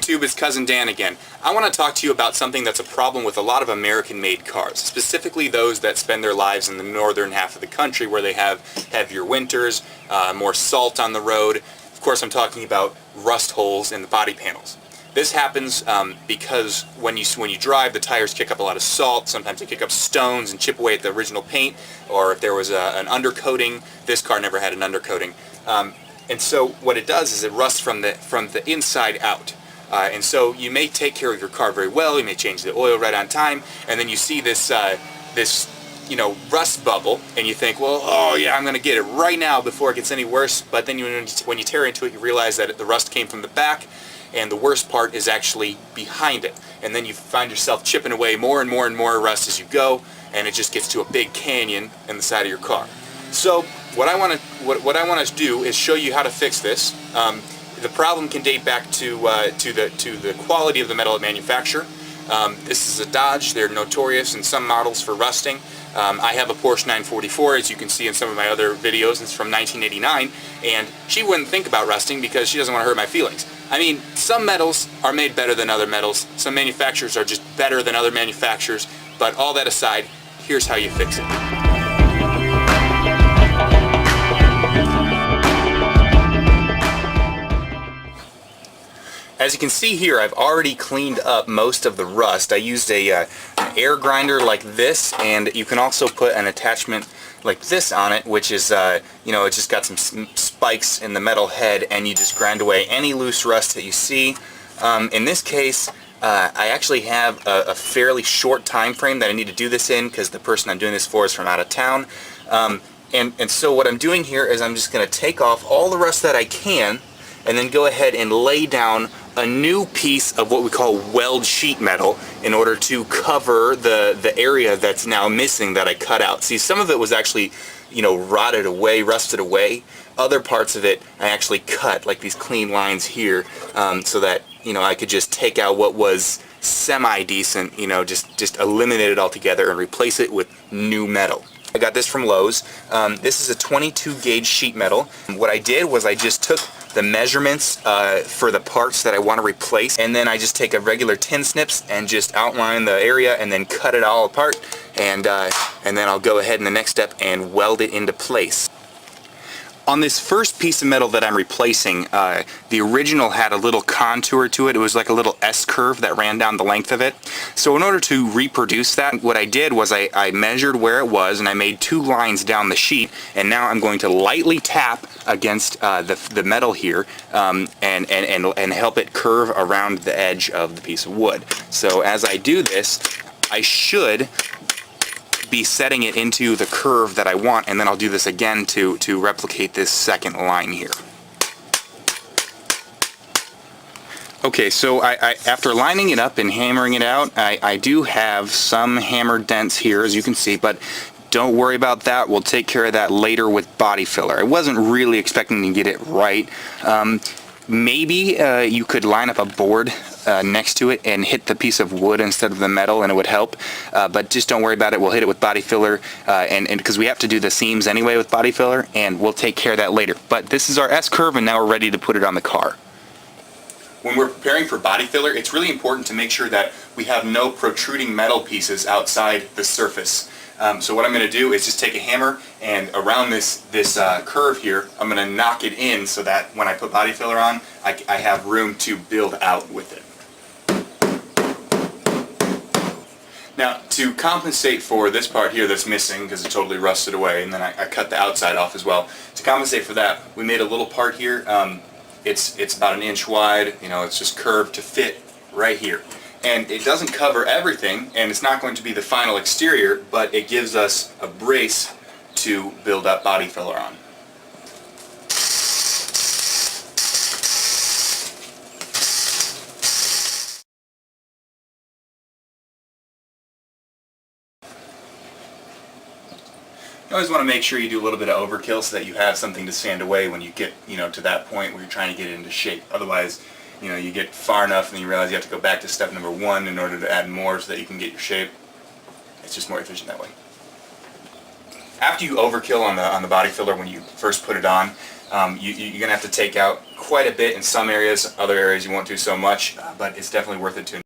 YouTube, it's Cousin Dan again. I want to talk to you about something that's a problem with a lot of American-made cars, specifically those that spend their lives in the northern half of the country where they have heavier winters, more salt on the road. Of course, I'm talking about rust holes in the body panels. This happens because when you drive, the tires kick up a lot of salt. Sometimes they kick up stones and chip away at the original paint, or if there was an undercoating. This car never had an undercoating. And so what it does is it rusts from the inside out. And so you may take care of your car very well, you may change the oil right on time, and then you see this rust bubble, and you think, well, oh yeah, I'm going to get it right now before it gets any worse. But then when you tear into it, you realize that the rust came from the back, and the worst part is actually behind it. And then you find yourself chipping away more and more and more rust as you go, and it just gets to a big canyon in the side of your car. So what I want to do is show you how to fix this. The problem can date back to the quality of the metal at manufacture. This is a Dodge. They're notorious in some models for rusting. I have a Porsche 944, as you can see in some of my other videos. It's from 1989, and she wouldn't think about rusting because she doesn't want to hurt my feelings. I mean, some metals are made better than other metals. Some manufacturers are just better than other manufacturers. But all that aside, here's how you fix it. As you can see here, I've already cleaned up most of the rust. I used an air grinder like this, and you can also put an attachment like this on it, which is, it's just got some spikes in the metal head, and you just grind away any loose rust that you see. In this case, I actually have a fairly short time frame that I need to do this in because the person I'm doing this for is from out of town. And so what I'm doing here is I'm just going to take off all the rust that I can, and then go ahead and lay down a new piece of what we call weld sheet metal in order to cover the area that's now missing that I cut out. See, some of it was actually, rotted away, rusted away. Other parts of it I actually cut, like these clean lines here, so that, I could just take out what was semi-decent, just eliminate it altogether and replace it with new metal. I got this from Lowe's. This is a 22 gauge sheet metal. What I did was I just took the measurements for the parts that I want to replace, and then I just take a regular tin snips and just outline the area and then cut it all apart, and then I'll go ahead in the next step and weld it into place. On this first piece of metal that I'm replacing, the original had a little contour to it. It was like a little S-curve that ran down the length of it. So in order to reproduce that, what I did was I measured where it was, and I made 2 lines down the sheet, and now I'm going to lightly tap against the metal here and help it curve around the edge of the piece of wood. So as I do this, I should be setting it into the curve that I want, and then I'll do this again to replicate this second line here. Okay, so after lining it up and hammering it out, I do have some hammer dents here, as you can see, but don't worry about that. We'll take care of that later with body filler. I wasn't really expecting to get it right. Maybe you could line up a board next to it and hit the piece of wood instead of the metal, and it would help. But just don't worry about it. We'll hit it with body filler, and because we have to do the seams anyway with body filler, and we'll take care of that later. But this is our S-curve, and now we're ready to put it on the car. When we're preparing for body filler, it's really important to make sure that we have no protruding metal pieces outside the surface. So what I'm going to do is just take a hammer, and around this curve here, I'm going to knock it in so that when I put body filler on, I have room to build out with it. Now, to compensate for this part here that's missing because it totally rusted away, and then I cut the outside off as well. To compensate for that, we made a little part here. It's about 1 inch wide. It's just curved to fit right here. And it doesn't cover everything, and it's not going to be the final exterior, but it gives us a brace to build up body filler on. You always want to make sure you do a little bit of overkill so that you have something to sand away when you get, to that point where you're trying to get it into shape. Otherwise, you get far enough and then you realize you have to go back to step number 1 in order to add more so that you can get your shape. It's just more efficient that way. after you overkill on the body filler when you first put it on, you're gonna have to take out quite a bit in some areas. Other areas you won't do so much, but it's definitely worth it to